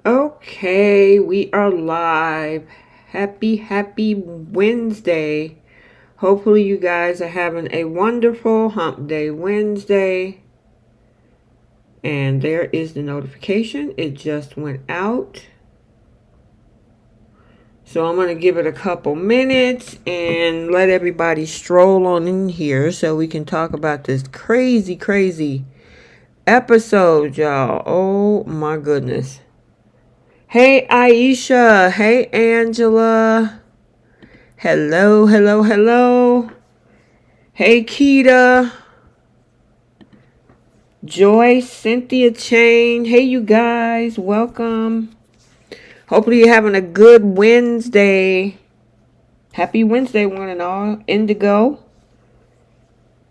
Okay, we are live. Happy Wednesday. Hopefully, you guys are having a wonderful Hump Day Wednesday. And there is the notification. It just went out. So I'm going to give it a couple minutes and let everybody stroll on in here so we can talk about this crazy episode, y'all. Oh my goodness. Hey Aisha. Hey Angela. Hello. Hey Keita. Joyce, Cynthia Chain. Hey you guys. Welcome. Hopefully you're having a good Wednesday. Happy Wednesday, one and all. Indigo.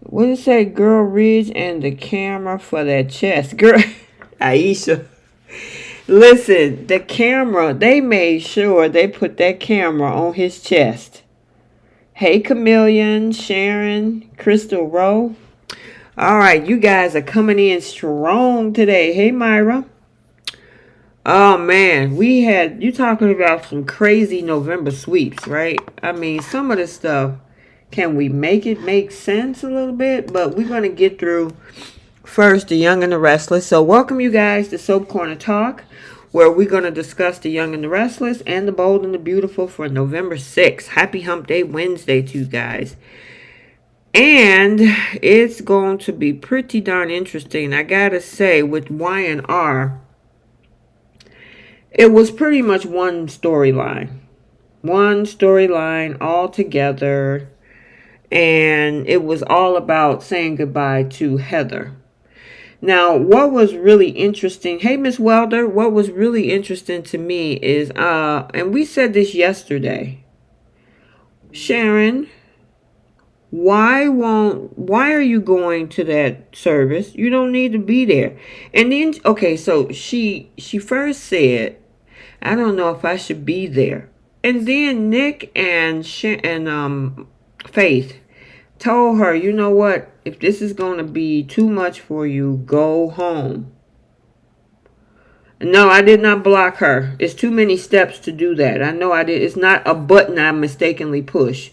What did it say? Girl Ridge and the camera for that chest. Girl. Aisha. Listen, the camera, they made sure they put that camera on his chest. Hey, Chameleon, Sharon, Crystal Rowe. All right, you guys are coming in strong today. Hey, Myra. Oh, man, you talking about some crazy November sweeps, right? I mean, some of the stuff, can we make it make sense a little bit? But we're going to get through first The Young and the Restless. So welcome you guys to Soap Corner Talk, where we're going to discuss The Young and the Restless and The Bold and the Beautiful for November 6th. Happy Hump Day Wednesday to you guys. And it's going to be pretty darn interesting. I gotta say, with Y and R, it was pretty much one storyline. One storyline all together. And it was all about saying goodbye to Heather. Now, what was really interesting, hey, Miss Welder, what was really interesting to me is, and we said this yesterday, Sharon, why are you going to that service? You don't need to be there. And then, okay, so she first said, I don't know if I should be there. And then Nick and Faith told her, you know what, if this is going to be too much for you, go home. No, I did not block her. It's too many steps to do that. I know I did. It's not a button I mistakenly push.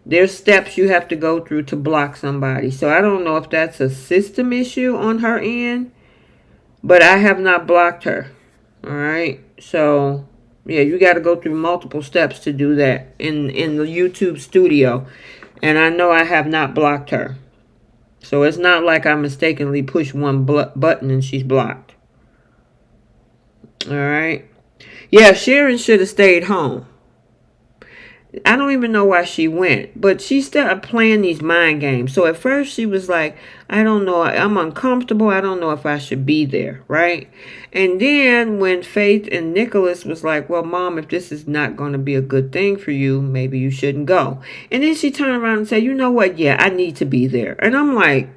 There's steps you have to go through to block somebody. So I don't know if that's a system issue on her end, but I have not blocked her. All right. So yeah, you got to go through multiple steps to do that in the YouTube studio. And I know I have not blocked her. So it's not like I mistakenly pushed one button and she's blocked. All right. Yeah, Sharon should have stayed home. I don't even know why she went. But she started playing these mind games. So at first she was like, I don't know. I'm uncomfortable. I don't know if I should be there. Right? And then when Faith and Nicholas was like, well, Mom, if this is not going to be a good thing for you, maybe you shouldn't go. And then she turned around and said, you know what? Yeah, I need to be there. And I'm like,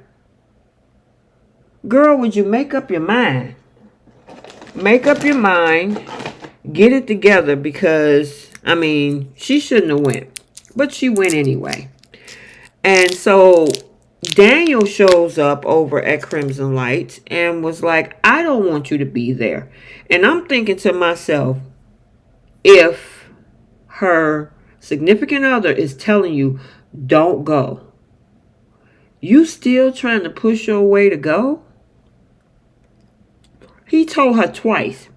girl, would you make up your mind? Make up your mind. Get it together because, I mean, she shouldn't have went. But she went anyway. And so Daniel shows up over at Crimson Lights and was like, I don't want you to be there. And I'm thinking to myself, if her significant other is telling you, don't go, you still trying to push your way to go? He told her twice,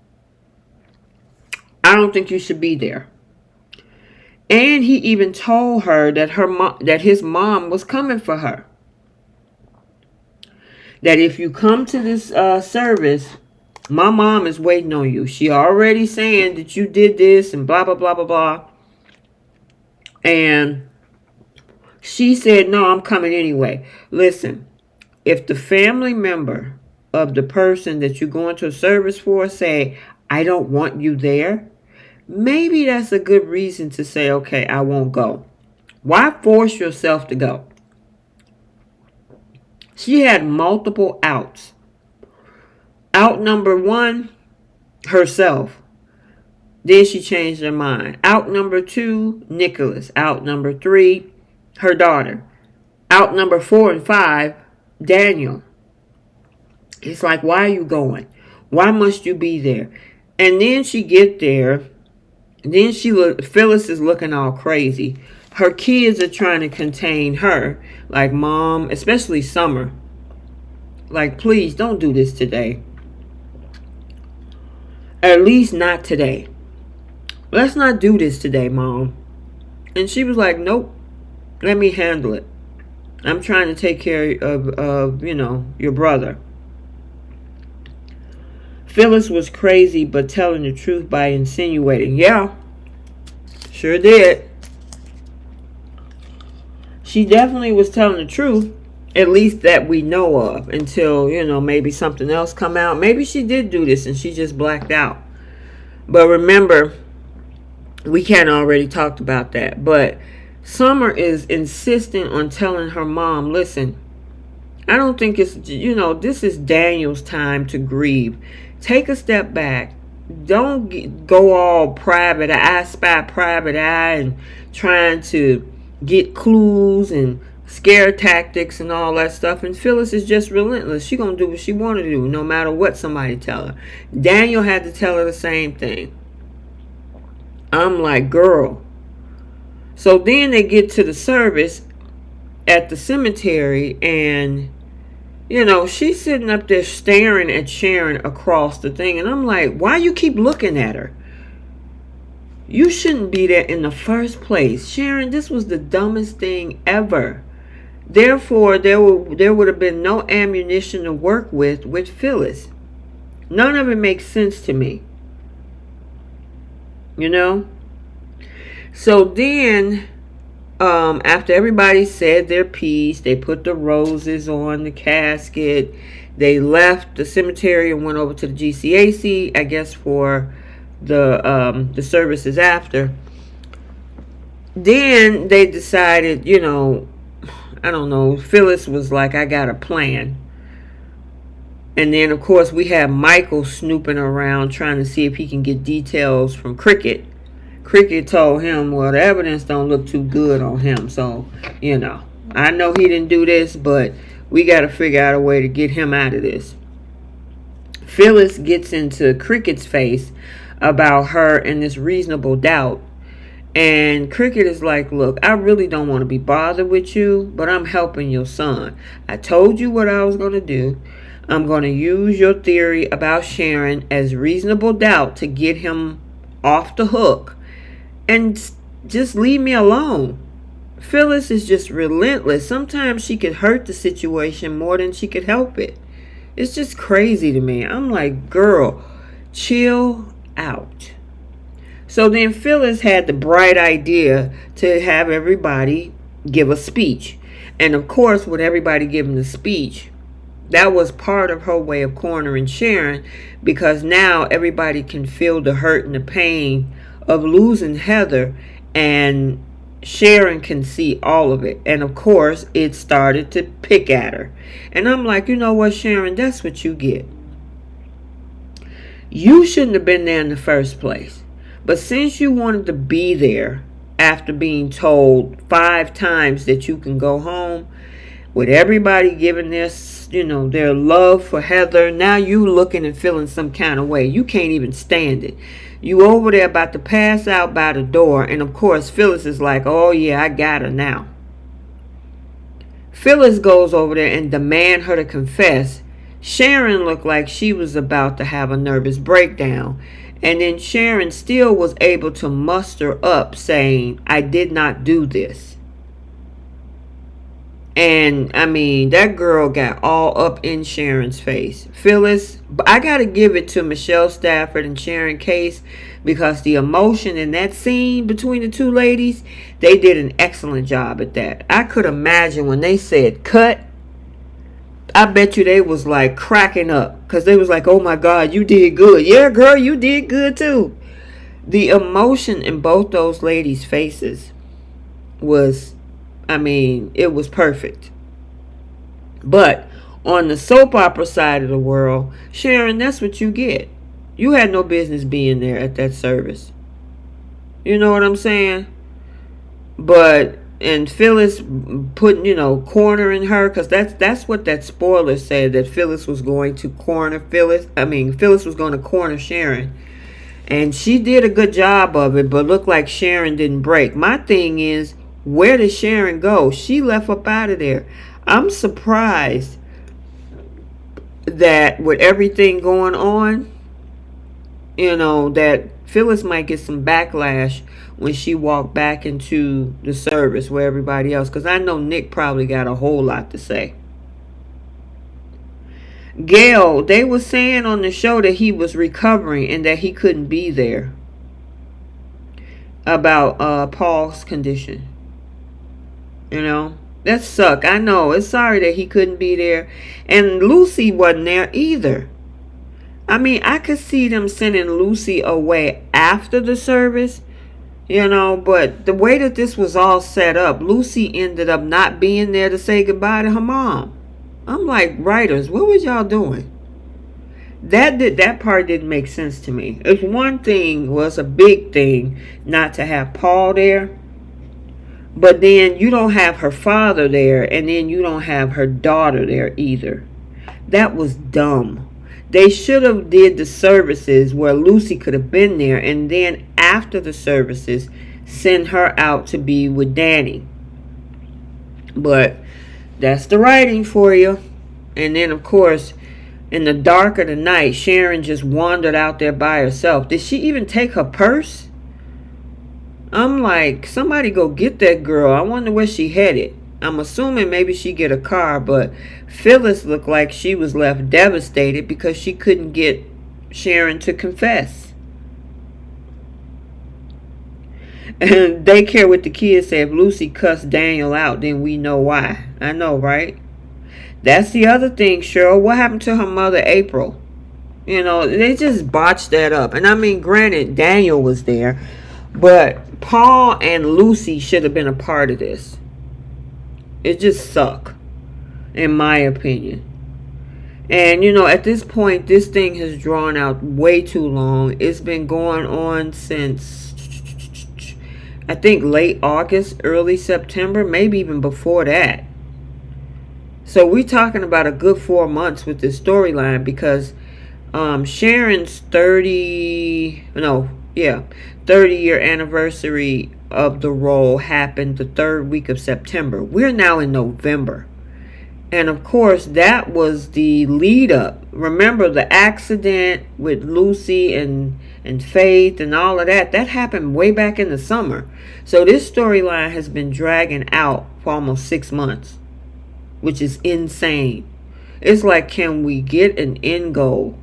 I don't think you should be there. And he even told her that his mom was coming for her. That if you come to this service, my mom is waiting on you. She already saying that you did this and blah, blah, blah, blah, blah. And she said, no, I'm coming anyway. Listen, if the family member of the person that you're going to a service for say, I don't want you there, maybe that's a good reason to say, okay, I won't go. Why force yourself to go? She had multiple outs. Out number one, herself. Then she changed her mind. Out number two, Nicholas. Out number three, her daughter. Out number 4 and 5, Daniel. It's like, why are you going? Why must you be there? And then she get there. Then Phyllis is looking all crazy. Her kids are trying to contain her. Like, Mom, especially Summer. Like, please don't do this today. At least not today. Let's not do this today, Mom. And she was like, nope. Let me handle it. I'm trying to take care of your brother. Phyllis was crazy, but telling the truth by insinuating. Yeah, sure did. She definitely was telling the truth, at least that we know of, until, maybe something else come out. Maybe she did do this and she just blacked out. But remember, we kind of already talked about that. But Summer is insistent on telling her mom, listen, I don't think it's, this is Daniel's time to grieve. Take a step back. Don't go all private eye, and trying to get clues and scare tactics and all that stuff. And Phyllis is just relentless. She gonna do what she want to do, no matter what somebody tell her. Daniel had to tell her the same thing. I'm like, girl. So then they get to the service at the cemetery, and she's sitting up there staring at Sharon across the thing. And I'm like, why you keep looking at her? You shouldn't be there in the first place. Sharon, this was the dumbest thing ever. Therefore, there would have been no ammunition to work with Phyllis. None of it makes sense to me. So then, after everybody said their piece, they put the roses on the casket. They left the cemetery and went over to the GCAC, I guess, for the services after. Then they decided, I don't know, Phyllis was like, I got a plan. And then, of course, we have Michael snooping around trying to see if he can get details from Cricket. Cricket told him, well, the evidence don't look too good on him. So, I know he didn't do this, but we got to figure out a way to get him out of this. Phyllis gets into Cricket's face about her and this reasonable doubt. And Cricket is like, look, I really don't want to be bothered with you, but I'm helping your son. I told you what I was going to do. I'm going to use your theory about Sharon as reasonable doubt to get him off the hook. And just leave me alone. Phyllis is just relentless. Sometimes she could hurt the situation more than she could help it. It's just crazy to me. I'm like, girl, chill out. So then Phyllis had the bright idea to have everybody give a speech. And of course, with everybody giving the speech, that was part of her way of cornering Sharon, because now everybody can feel the hurt and the pain of losing Heather, and Sharon can see all of it. And of course, it started to pick at her. And I'm like, you know what, Sharon, that's what you get. You shouldn't have been there in the first place. But since you wanted to be there after being told 5 times that you can go home, with everybody giving this, their love for Heather, now you looking and feeling some kind of way. You can't even stand it. You over there about to pass out by the door, and of course Phyllis is like, oh yeah, I got her now. Phyllis goes over there and demand her to confess. Sharon looked like she was about to have a nervous breakdown. And then Sharon still was able to muster up saying, I did not do this. And, I mean, that girl got all up in Sharon's face. Phyllis, I got to give it to Michelle Stafford and Sharon Case, because the emotion in that scene between the two ladies, they did an excellent job at that. I could imagine when they said cut, I bet you they was like cracking up, because they was like, oh my God, you did good. Yeah, girl, you did good too. The emotion in both those ladies' faces was, it was perfect. But on the soap opera side of the world, Sharon, that's what you get. You had no business being there at that service. You know what I'm saying? But, and Phyllis putting, cornering her, because that's what that spoiler said, that Phyllis was going to corner Phyllis was going to corner Sharon. And she did a good job of it, but looked like Sharon didn't break. My thing is, where did Sharon go? She left up out of there. I'm surprised that with everything going on, that Phyllis might get some backlash when she walked back into the service with everybody else. Because I know Nick probably got a whole lot to say. Gail, they were saying on the show that he was recovering and that he couldn't be there. About Paul's condition. That sucked. I know. It's sorry that he couldn't be there. And Lucy wasn't there either. I mean, I could see them sending Lucy away after the service, but the way that this was all set up, Lucy ended up not being there to say goodbye to her mom. I'm like, writers, what was y'all doing? That part didn't make sense to me. It's one thing, was a big thing, not to have Paul there, but then you don't have her father there, and then you don't have her daughter there either. That was dumb. They should have did the services where Lucy could have been there, and then after the services, send her out to be with Danny. But that's the writing for you. And then, of course, in the dark of the night, Sharon just wandered out there by herself. Did she even take her purse? I'm like, somebody go get that girl. I wonder where she headed. I'm assuming maybe she get a car, but Phyllis looked like she was left devastated because she couldn't get Sharon to confess. And daycare with the kids said if Lucy cussed Daniel out, then we know why. I know, right? That's the other thing, Cheryl. What happened to her mother, April? They just botched that up. And I mean, granted, Daniel was there, but Paul and Lucy should have been a part of this. It just sucked, in my opinion. And, at this point, this thing has drawn out way too long. It's been going on since, I think, late August, early September, maybe even before that. So we're talking about a good 4 months with this storyline because Sharon's 30-year anniversary of the role happened the third week of September. We're now in November. And of course, that was the lead up. Remember the accident with Lucy and Faith and all of that? That happened way back in the summer. So this storyline has been dragging out for almost 6 months, which is insane. It's like, can we get an end goal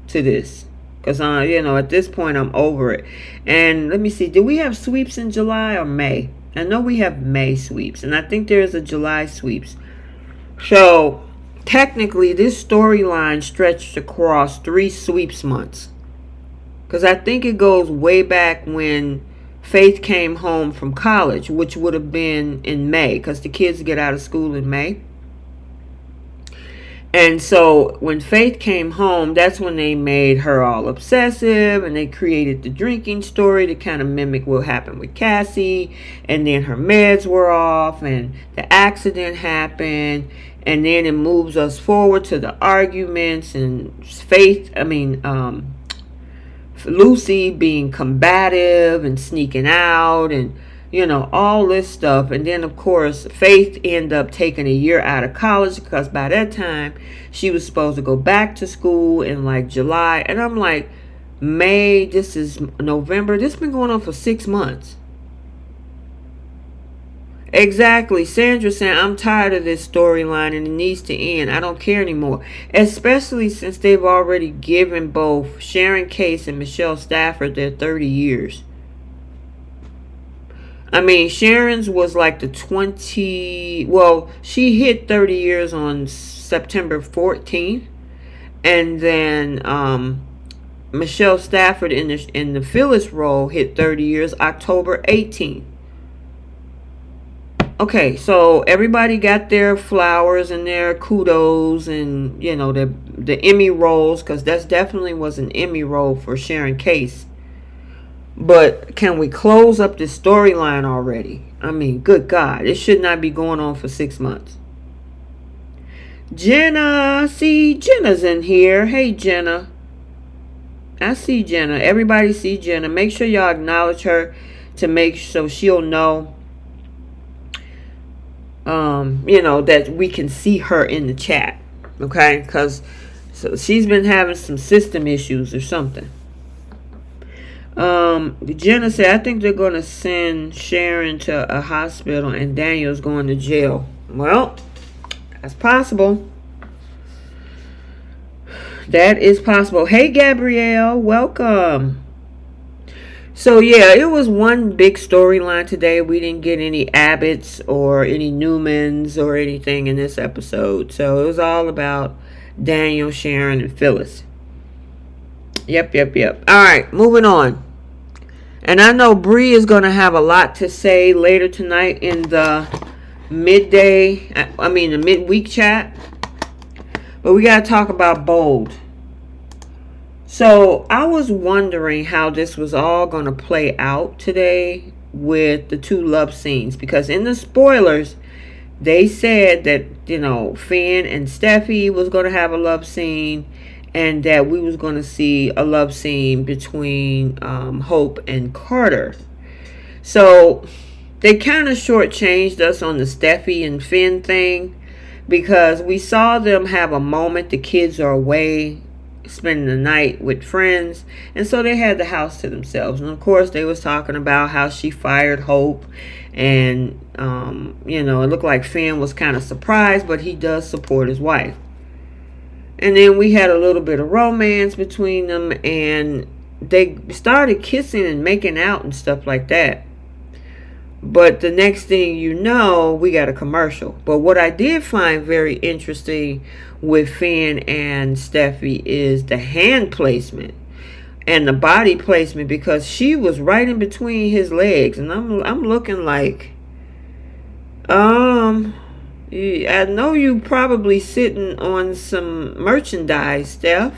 to this? Because, at this point, I'm over it. And let me see. Do we have sweeps in July or May? I know we have May sweeps. And I think there is a July sweeps. So, technically, this storyline stretched across 3 sweeps months. Because I think it goes way back when Faith came home from college, which would have been in May. Because the kids get out of school in May. And so when Faith came home, that's when they made her all obsessive and they created the drinking story to kind of mimic what happened with Cassie. And then her meds were off and the accident happened. And then it moves us forward to the arguments and Lucy being combative and sneaking out and all this stuff. And then, of course, Faith ended up taking a year out of college because by that time she was supposed to go back to school in like July. And I'm like, May, this is November. This has been going on for 6 months. Exactly. Sandra saying, I'm tired of this storyline and it needs to end. I don't care anymore. Especially since they've already given both Sharon Case and Michelle Stafford their 30 years. I mean, Sharon's was like the she hit 30 years on September 14th. And then Michelle Stafford in the Phyllis role hit 30 years October 18th. Okay, so everybody got their flowers and their kudos and, the Emmy roles, because that definitely was an Emmy role for Sharon Case. But can we close up this storyline already? I mean, good God. It should not be going on for 6 months. Jenna. See, Jenna's in here. Hey, Jenna. I see Jenna. Everybody see Jenna. Make sure y'all acknowledge her to make so she'll know, that we can see her in the chat. Okay? Because so she's been having some system issues or something. Jenna said, I think they're going to send Sharon to a hospital and Daniel's going to jail. Well, that's possible. That is possible. Hey, Gabrielle, welcome. So, yeah, it was one big storyline today. We didn't get any Abbotts or any Newmans or anything in this episode. So, it was all about Daniel, Sharon, and Phyllis. Yep. All right, moving on. And I know Bree is going to have a lot to say later tonight in the the midweek chat. But we got to talk about Bold. So I was wondering how this was all going to play out today with the two love scenes. Because in the spoilers, they said that, Finn and Steffy was going to have a love scene. And that we was going to see a love scene between Hope and Carter. So they kind of shortchanged us on the Steffy and Finn thing. Because we saw them have a moment. The kids are away spending the night with friends. And so they had the house to themselves. And of course they was talking about how she fired Hope. And, it looked like Finn was kind of surprised. But he does support his wife. And then we had a little bit of romance between them. And they started kissing and making out and stuff like that. But the next thing you know, we got a commercial. But what I did find very interesting with Finn and Steffy is the hand placement and the body placement, because she was right in between his legs. And I'm looking like, I know you probably sitting on some merchandise, Steph,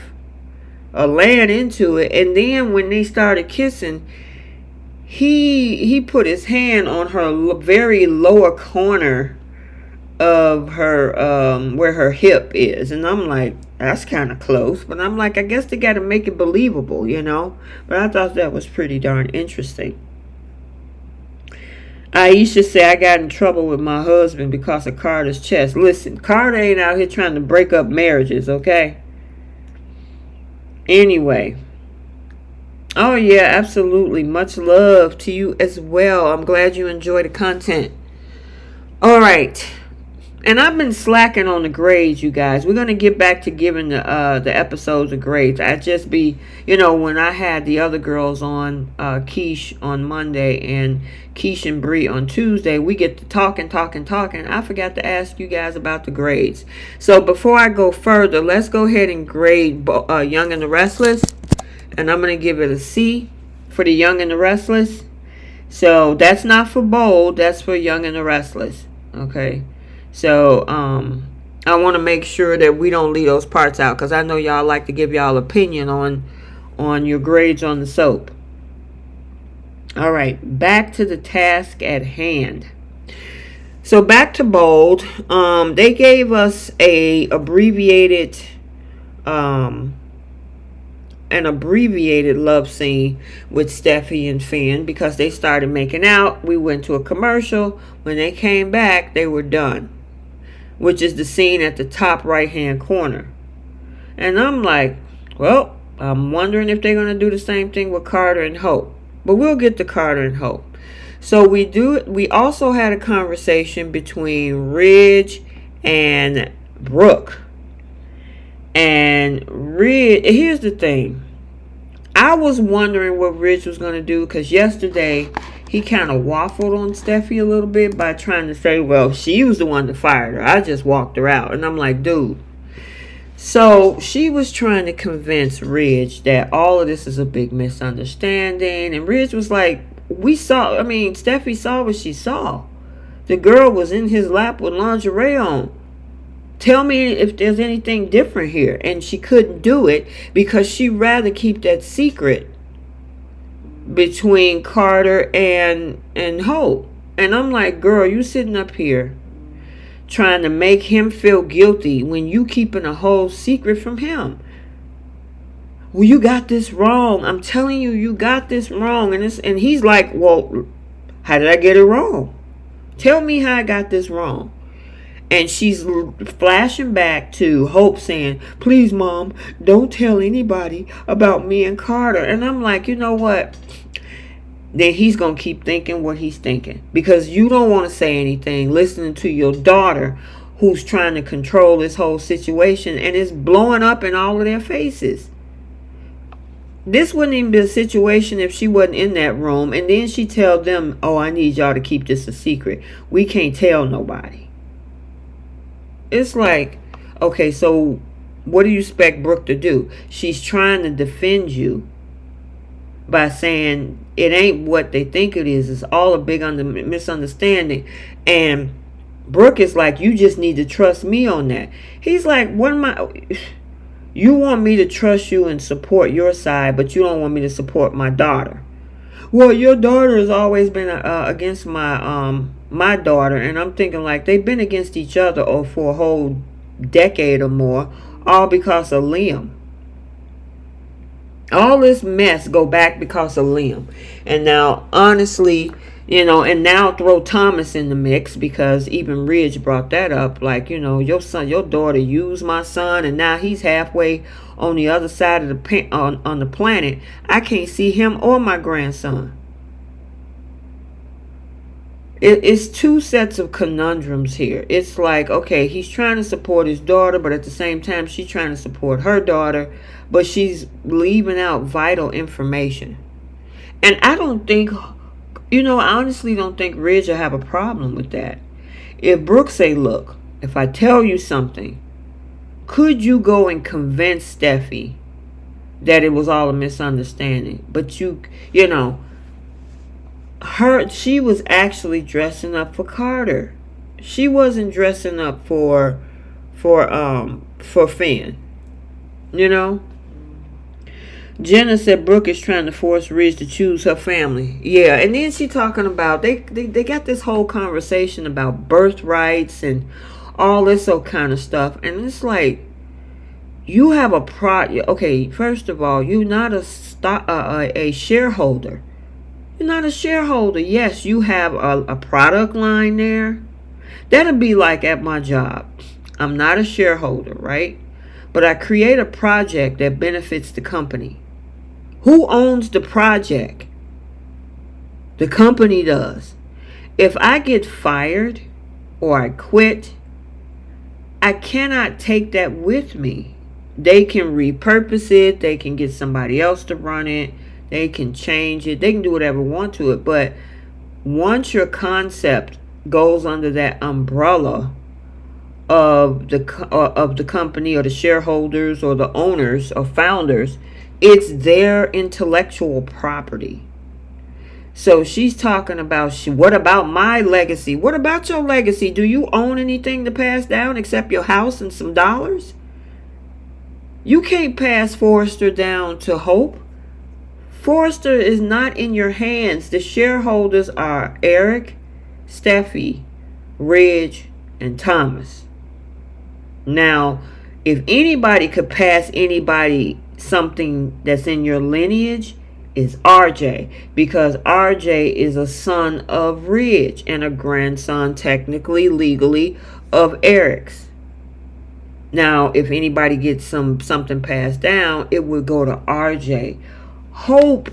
or laying into it. And then when they started kissing, he put his hand on her very lower corner of her, where her hip is. And I'm like, that's kind of close. But I'm like, I guess they got to make it believable, But I thought that was pretty darn interesting. Aisha said, I got in trouble with my husband because of Carter's chest. Listen, Carter ain't out here trying to break up marriages, okay? Anyway. Oh, yeah, absolutely. Much love to you as well. I'm glad you enjoy the content. All right. And I've been slacking on the grades, you guys. We're going to get back to giving the episodes of grades. I just be, when I had the other girls on, Keish on Monday and Keish and Bree on Tuesday, we get to talking. I forgot to ask you guys about the grades. So before I go further, let's go ahead and grade Young and the Restless. And I'm going to give it a C for the Young and the Restless. So that's not for Bold. That's for Young and the Restless. Okay. So, I want to make sure that we don't leave those parts out, because I know y'all like to give y'all opinion on your grades on the soap. All right, back to the task at hand. So back to Bold. They gave us an abbreviated love scene with Steffy and Finn, because they started making out. We went to a commercial. When they came back, they were done, which is the scene at the top right hand corner. And I'm like, well, I'm wondering if they're going to do the same thing with Carter and Hope. But we'll get to Carter and Hope. So we also had a conversation between Ridge and Brooke. And Ridge, here's the thing. I was wondering what Ridge was going to do, because yesterday he kind of waffled on Steffy a little bit by trying to say, well, she was the one that fired her. I just walked her out. And I'm like, dude. So she was trying to convince Ridge that all of this is a big misunderstanding. And Ridge was like, Steffy saw what she saw. The girl was in his lap with lingerie on. Tell me if there's anything different here. And she couldn't do it because she'd rather keep that secret between Carter and Hope. And I'm like, girl, you sitting up here trying to make him feel guilty when you keeping a whole secret from him. well, you got this wrong. I'm telling you, you got this wrong. And he's like, well, how did I get it wrong? Tell me how I got this wrong. And she's flashing back to Hope saying, please, Mom, don't tell anybody about me and Carter. And I'm like, you know what? Then he's going to keep thinking what he's thinking. Because you don't want to say anything listening to your daughter who's trying to control this whole situation. And it's blowing up in all of their faces. This wouldn't even be a situation if she wasn't in that room. And then she tell them, oh, I need y'all to keep this a secret. We can't tell nobody. It's like, okay, so what do you expect Brooke to do? She's trying to defend you by saying it ain't what they think it is. It's all a big misunderstanding. And Brooke is like, you just need to trust me on that. He's like, what am I... You want me to trust you and support your side, but you don't want me to support my daughter. Well, your daughter has always been against my daughter, and I'm thinking like they've been against each other for a whole decade or more, all because of Liam. All this mess go back because of Liam. And now, honestly, and now throw Thomas in the mix, because even Ridge brought that up. Like, your daughter used my son, and now he's halfway on the other side of on the planet. I can't see him or my grandson. It's two sets of conundrums here. It's like, okay, he's trying to support his daughter, but at the same time, she's trying to support her daughter, but she's leaving out vital information. And I don't think... I honestly don't think Ridge will have a problem with that. If Brooke say, look, if I tell you something, could you go and convince Steffy that it was all a misunderstanding? But she was actually dressing up for Carter. She wasn't dressing up for Finn. Jenna said Brooke is trying to force Ridge to choose her family. Yeah, and then she talking about they got this whole conversation about birthrights and all this kind of stuff. And it's like, you have okay, first of all, you're not a shareholder. You're not a shareholder. Yes, you have a product line there. That'll be like at my job. I'm not a shareholder, right? But I create a project that benefits the company. Who owns the project? The company does. If I get fired or I quit, I cannot take that with me. They can repurpose it. They can get somebody else to run it. They can change it. They can do whatever they want to it. But once your concept goes under that umbrella of the company or the shareholders or the owners or founders, it's their intellectual property. So she's talking about, what about my legacy? What about your legacy? Do you own anything to pass down except your house and some dollars? You can't pass Forrester down to Hope. Forrester is not in your hands. The shareholders are Eric, Steffy, Ridge, and Thomas. Now, if anybody could pass anybody something that's in your lineage, is RJ, because RJ is a son of Ridge and a grandson, technically, legally, of Eric's. Now, if anybody gets something passed down, it would go to RJ. Hope,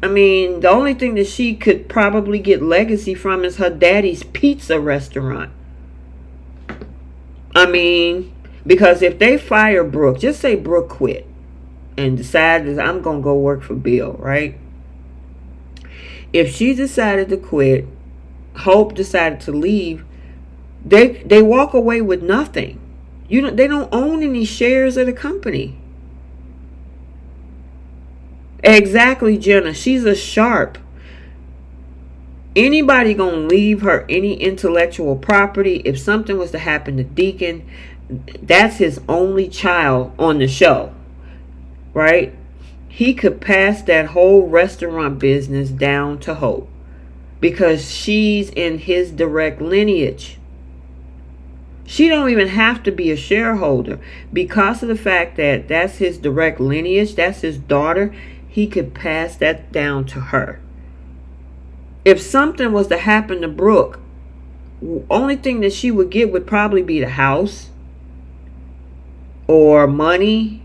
the only thing that she could probably get legacy from is her daddy's pizza restaurant. Because if they fire Brooke, just say Brooke quit and decided, I'm going to go work for Bill, right? If she decided to quit, Hope decided to leave, they walk away with nothing. They don't own any shares of the company. Exactly, Jenna. She's a sharp. Anybody gonna leave her any intellectual property? If something was to happen to Deacon, that's his only child on the show, right? He could pass that whole restaurant business down to Hope because she's in his direct lineage. She don't even have to be a shareholder. Because of the fact that that's his direct lineage, that's his daughter, he could pass that down to her. If something was to happen to Brooke, only thing that she would get would probably be the house or money.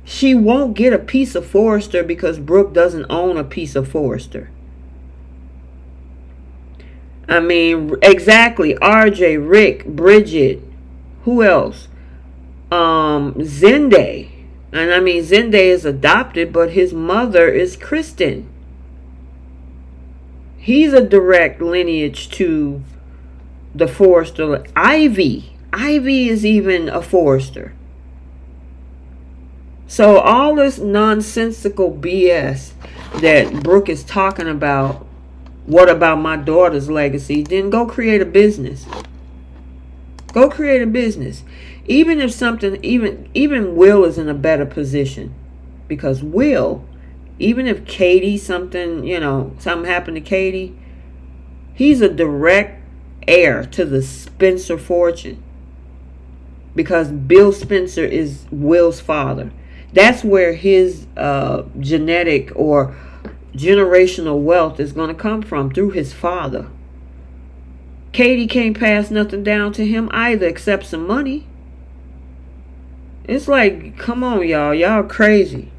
She won't get a piece of Forrester because Brooke doesn't own a piece of Forrester. I mean, exactly. RJ, Rick, Bridget, who else? Zende. And I mean, Zende is adopted, but his mother is Kristen. He's a direct lineage to the Forrester. Ivy is even a Forrester. So all this nonsensical BS that Brooke is talking about, what about my daughter's legacy? Then go create a business. Go create a business. Even if something, even Will is in a better position. Because Will, even if Katie, something happened to Katie, he's a direct heir to the Spencer fortune. Because Bill Spencer is Will's father. That's where his genetic or generational wealth is going to come from, through his father. Katie can't pass nothing down to him either except some money. It's like, come on, y'all crazy.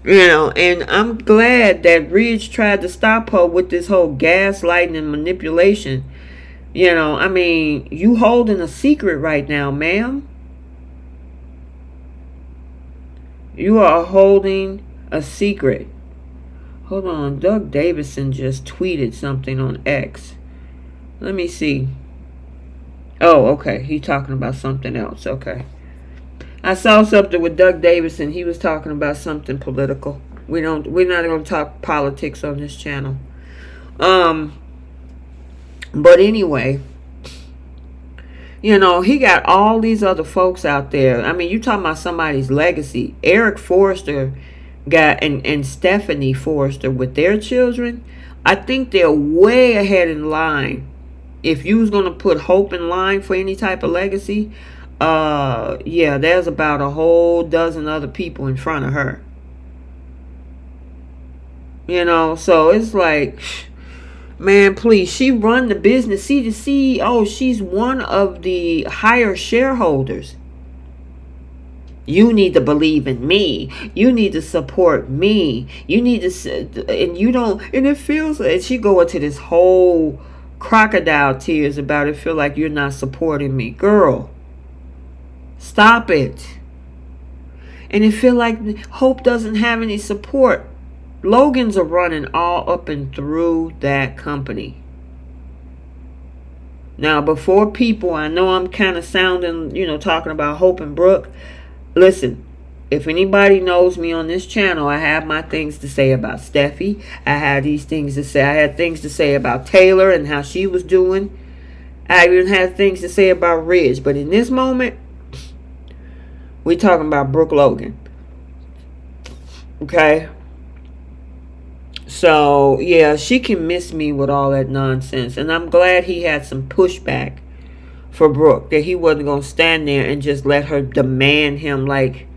And I'm glad that Ridge tried to stop her with this whole gaslighting and manipulation. I mean, you holding a secret right now, ma'am. You are holding a secret. Hold on. Doug Davison just tweeted something on X. Let me see. Oh, okay. He's talking about something else. Okay. I saw something with Doug Davison. He was talking about something political. We're not going to talk politics on this channel. But anyway, he got all these other folks out there. I mean, you talking about somebody's legacy. Eric Forrester got and Stephanie Forrester with their children. I think they're way ahead in line. If you was going to put Hope in line for any type of legacy, there's about a whole dozen other people in front of her. So it's like, man, please, she run the business. See, the CEO, she's one of the higher shareholders. You need to believe in me. You need to support me. You need to, and you don't, and it feels like she go into this whole crocodile tears about it. Feel like you're not supporting me. Girl, stop it. And it feel like Hope doesn't have any support. Logan's are running all up and through that company. Now, before people, I know I'm kind of sounding, talking about Hope and Brooke. Listen, if anybody knows me on this channel, I have my things to say about Steffy. I had these things to say. I had things to say about Taylor and how she was doing. I even had things to say about Ridge. But in this moment, we're talking about Brooke Logan. Okay? So, yeah, she can miss me with all that nonsense. And I'm glad he had some pushback for Brooke. That he wasn't going to stand there and just let her demand him like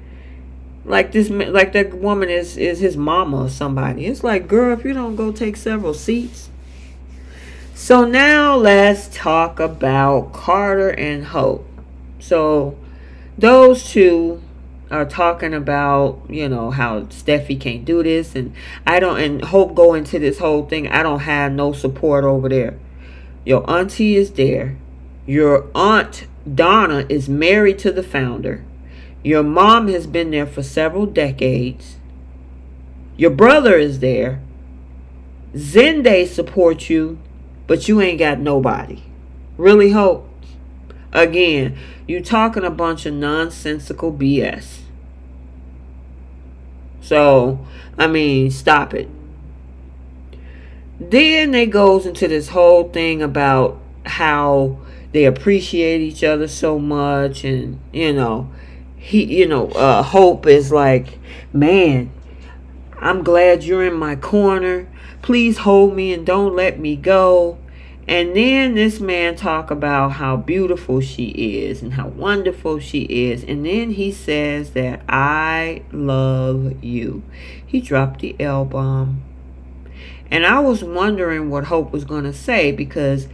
that woman is his mama or somebody. It's like, girl, if you don't go take several seats. So now let's talk about Carter and Hope. So those two are talking about, how Steffi can't do this, and Hope go into this whole thing. I don't have no support over there. Your auntie is there. Your aunt Donna is married to the founder. Your mom has been there for several decades. Your brother is there. Zende supports you, but you ain't got nobody. Really, Hope? Again, you talking a bunch of nonsensical BS. So, I mean, stop it. Then they goes into this whole thing about how they appreciate each other so much, and Hope is like, man, I'm glad you're in my corner. Please hold me and don't let me go. And then this man talk about how beautiful she is and how wonderful she is. And then he says that I love you. He dropped the L bomb. And I was wondering what Hope was going to say, because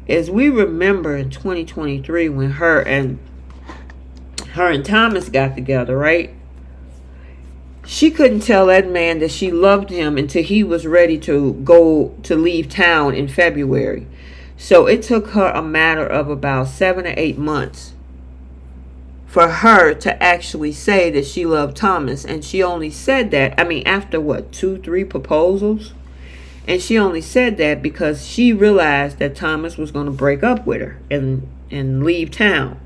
as we remember in 2023 when her and Thomas got together, right? She couldn't tell that man that she loved him until he was ready to leave town in February. So it took her a matter of about 7 or 8 months for her to actually say that she loved Thomas. And she only said that, after what, 2-3 proposals? And she only said that because she realized that Thomas was going to break up with her and leave town.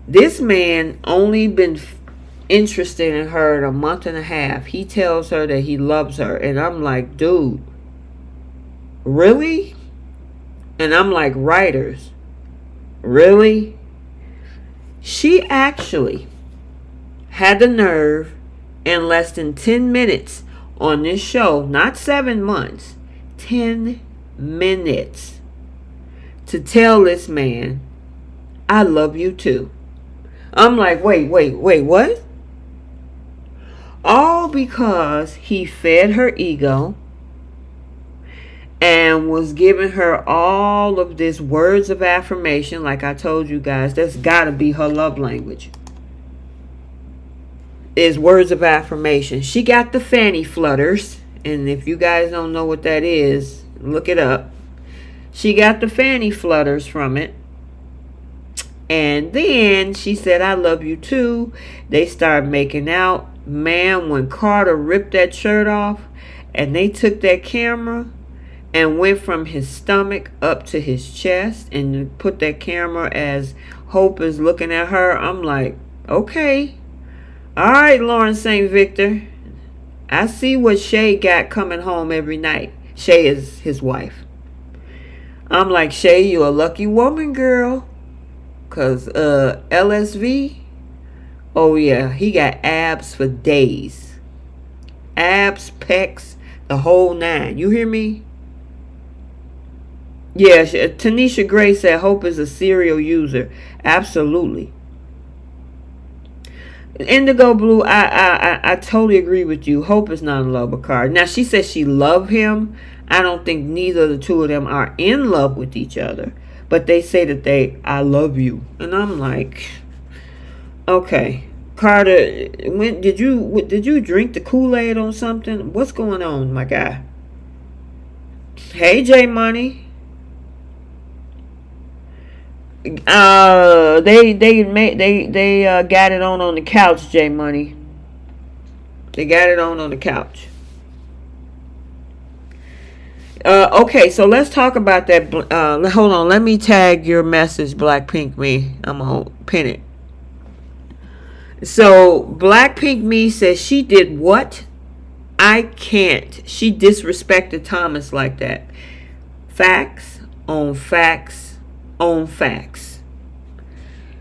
This man only been interested in her in a month and a half. He tells her that he loves her. And I'm like, dude, really? And I'm like, writers, really? She actually had the nerve in less than 10 minutes on this show, not 7 months, 10 minutes, to tell this man, I love you too. I'm like, wait, what? All because he fed her ego and was giving her all of this words of affirmation. Like I told you guys, that's got to be her love language, is words of affirmation. She got the fanny flutters. And if you guys don't know what that is, look it up. She got the fanny flutters from it. And then she said, I love you too. They started making out. Man, when Carter ripped that shirt off and they took that camera and went from his stomach up to his chest and put that camera as Hope is looking at her, I'm like, okay. All right, Lauren St. Victor. I see what Shay got coming home every night. Shay is his wife. I'm like, Shay, you a lucky woman, girl. Because LSV, oh yeah, he got abs for days. Abs, pecs, the whole 9. You hear me? Yeah, Tanisha Gray said Hope is a serial user. Absolutely. Indigo Blue, I totally agree with you. Hope is not in love with Carter. Now, she says she love him. I don't think neither of the two of them are in love with each other. But they say that I love you. And I'm like, okay. Carter, did you drink the Kool-Aid on something? What's going on, my guy? Hey, J Money. They got it on the couch, J Money. They got it on the couch. Okay, so let's talk about that. Hold on, let me tag your message, Blackpink Me. I'm gonna pin it. So Blackpink Me says she did what? I can't. She disrespected Thomas like that. Facts on facts on facts.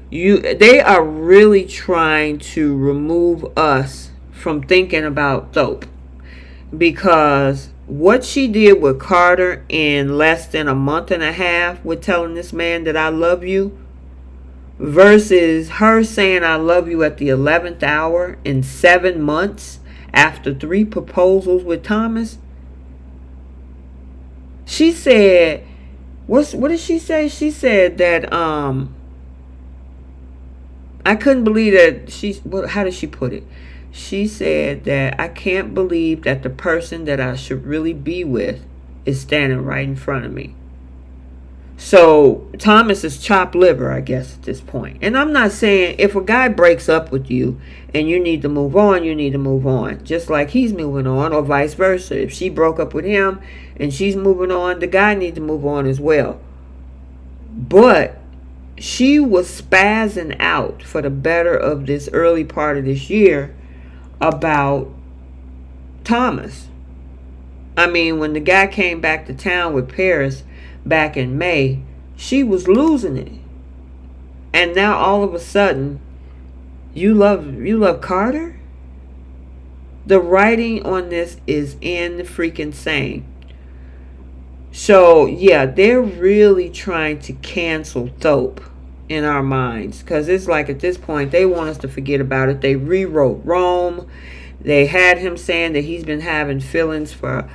They are really trying to remove us from thinking about dope, because what she did with Carter in less than a month and a half with telling this man that I love you, versus her saying I love you at the 11th hour in 7 months after 3 proposals with Thomas. She said, what did she say? She said that I couldn't believe that how did she put it? She said that I can't believe that the person that I should really be with is standing right in front of me. So Thomas is chopped liver, I guess, at this point. And I'm not saying if a guy breaks up with you and you need to move on, you need to move on. Just like he's moving on, or vice versa. If she broke up with him and she's moving on, the guy needs to move on as well. But she was spazzing out for the better of this early part of this year about Thomas. I mean, when the guy came back to town with Paris back in May, she was losing it. And now all of a sudden, you love Carter? The writing on this is in freaking insane. So, yeah, they're really trying to cancel Thope in our minds. Because it's like at this point, they want us to forget about it. They rewrote Rome. They had him saying that he's been having feelings for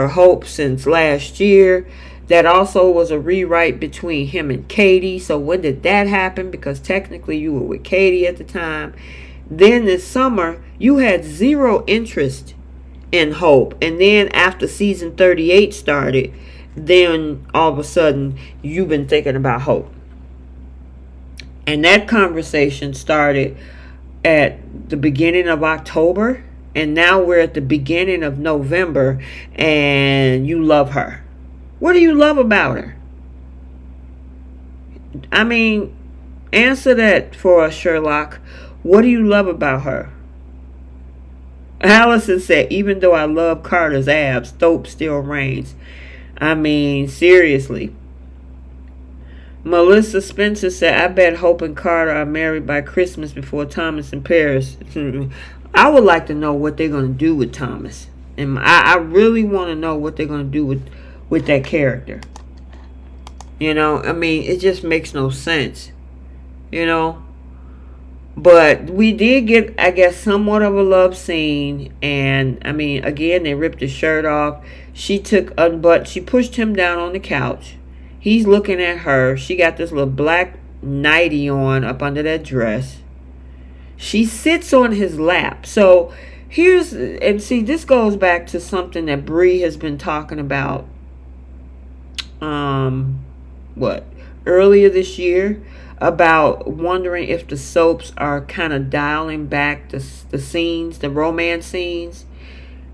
Hope since last year. That also was a rewrite between him and Katie. So when did that happen? Because technically you were with Katie at the time. Then this summer, you had zero interest in Hope. And then after season 38 started, then all of a sudden you've been thinking about Hope. And that conversation started at the beginning of October. And now we're at the beginning of November and you love her. What do you love about her? I mean, answer that for us, Sherlock. What do you love about her? Allison said, even though I love Carter's abs, Thope still reigns. I mean, seriously. Melissa Spencer said, I bet Hope and Carter are married by Christmas before Thomas and Paris. I would like to know what they're going to do with Thomas. And I really want to know what they're going to do with that character. You know, I mean, it just makes no sense. You know. But we did get, I guess, somewhat of a love scene. And, I mean, again, they ripped his shirt off. She pushed him down on the couch. He's looking at her. She got this little black nightie on up under that dress. She sits on his lap. So, this goes back to something that Bree has been talking about, earlier this year. About wondering if the soaps are kind of dialing back the scenes, the romance scenes.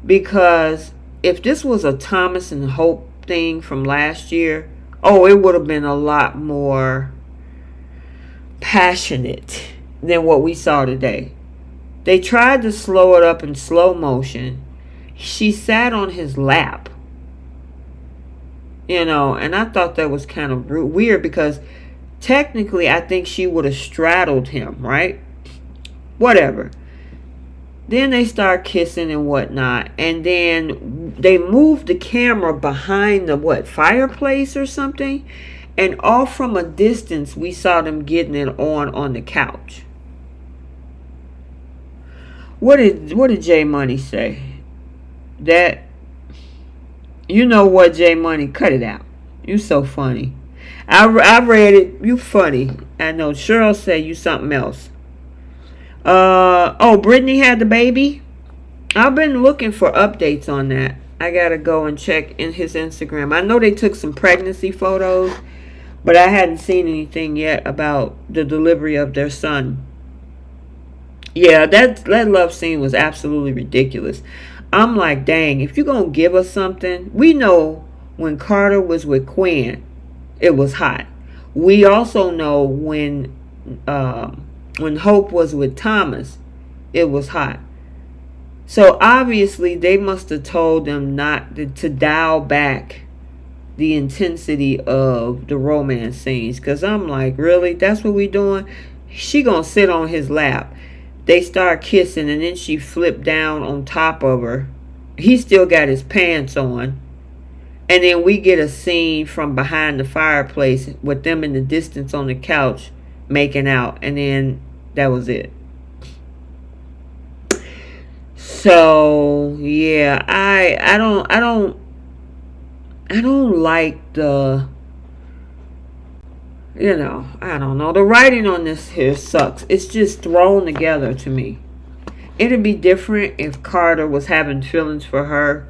Because if this was a Thomas and Hope thing from last year, it would have been a lot more passionate than what we saw today. They tried to slow it up in slow motion. She sat on his lap. You know, and I thought that was kind of weird because technically, I think she would have straddled him, right? Whatever. Then they start kissing and whatnot. And then they moved the camera behind the, fireplace or something? And off from a distance, we saw them getting it on the couch. What did J Money say? That, you know what, J Money? Cut it out. You so funny. I read it. You funny. I know. Cheryl said you something else. Brittany had the baby. I've been looking for updates on that. I gotta go and check in his Instagram. I know they took some pregnancy photos, but I hadn't seen anything yet about the delivery of their son. Yeah, that love scene was absolutely ridiculous. I'm like, dang, if you're gonna give us something, we know when Carter was with Quinn, it was hot. We also know when Hope was with Thomas, it was hot. So obviously they must have told them not to dial back the intensity of the romance scenes. Because I'm like, really? That's what we doing? She gonna sit on his lap. They start kissing and then she flipped down on top of her. He still got his pants on. And then we get a scene from behind the fireplace with them in the distance on the couch making out. And then that was it. So, yeah, I don't like the, I don't know. The writing on this here sucks. It's just thrown together to me. It'd be different if Carter was having feelings for her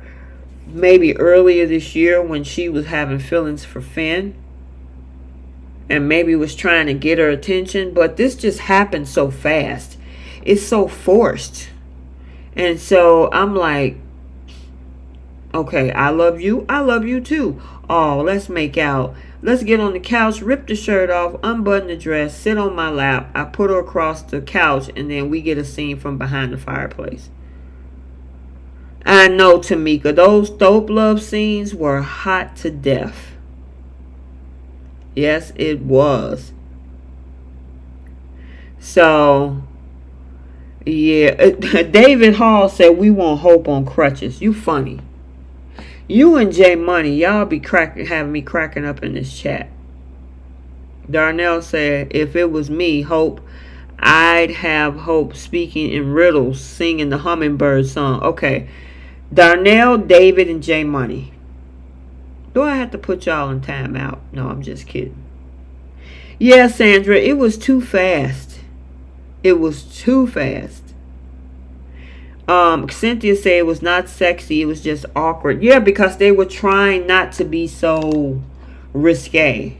maybe earlier this year when she was having feelings for Finn and maybe was trying to get her attention, but this just happened so fast. It's so forced. And so I'm like, okay, I love you too. Oh, let's make out. Let's get on the couch, rip the shirt off, unbutton the dress, sit on my lap. I put her across the couch, and then we get a scene from behind the fireplace. I know, Tamika, those Thope love scenes were hot to death. Yes, it was. So, yeah. David Hall said, we want Hope on crutches. You funny. You and J Money, y'all be having me cracking up in this chat. Darnell said, if it was me, Hope, I'd have Hope speaking in riddles, singing the Hummingbird song. Okay. Darnell, David, and J Money. Do I have to put y'all in timeout? No, I'm just kidding. Yeah, Sandra, it was too fast. It was too fast. Cynthia said it was not sexy, it was just awkward. Yeah, because they were trying not to be so risque.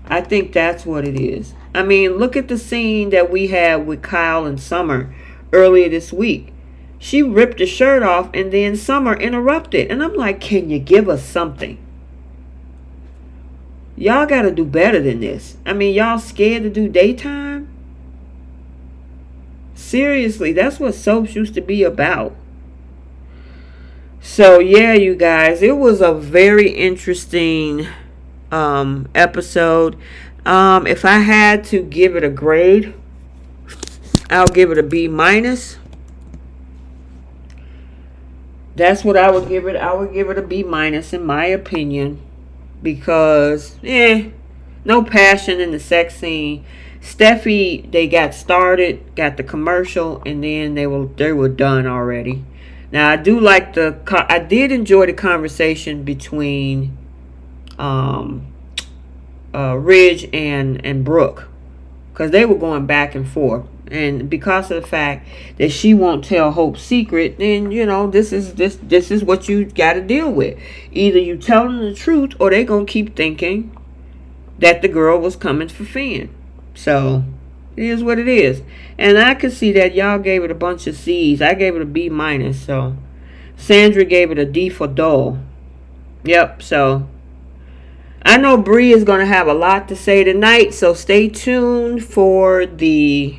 I think that's what it is. I mean, look at the scene that we had with Kyle and Summer earlier this week. She ripped the shirt off and then Summer interrupted. And I'm like, can you give us something? Y'all got to do better than this. I mean, y'all scared to do daytime? Seriously, that's what soaps used to be about. So, yeah, you guys, it was a very interesting episode. If I had to give it a grade, I'll give it a B minus. That's what I would give it. I would give it a B minus in my opinion, because no passion in the sex scene. Steffy, they got started, got the commercial, and then they were done already. Now I did enjoy the conversation between Ridge and Brooke, because they were going back and forth, and because of the fact that she won't tell Hope's secret, then this is what you got to deal with. Either you tell them the truth, or they gonna keep thinking that the girl was coming for Finn. So it is what it is, and I could see that y'all gave it a bunch of C's. I gave it a B minus. So Sandra gave it a D for dull. Yep. So I know Bree is going to have a lot to say tonight, so stay tuned for the...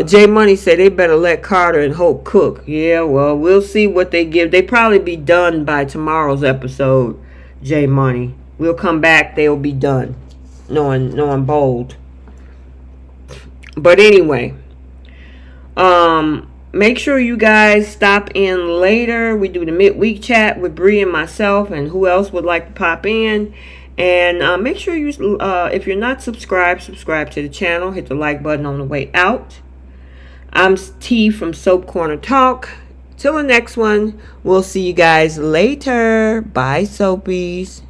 J Money said they better let Carter and Hope cook. Yeah, well, we'll see what they give. They probably be done by tomorrow's episode, J Money. We'll come back, they'll be done. Knowing bold. But anyway, make sure you guys stop in later. We do the midweek chat with Bree and myself, and who else would like to pop in. And make sure you, if you're not subscribed, subscribe to the channel. Hit the like button on the way out. I'm T from Soap Corner Talk. Till the next one, we'll see you guys later. Bye, Soapies.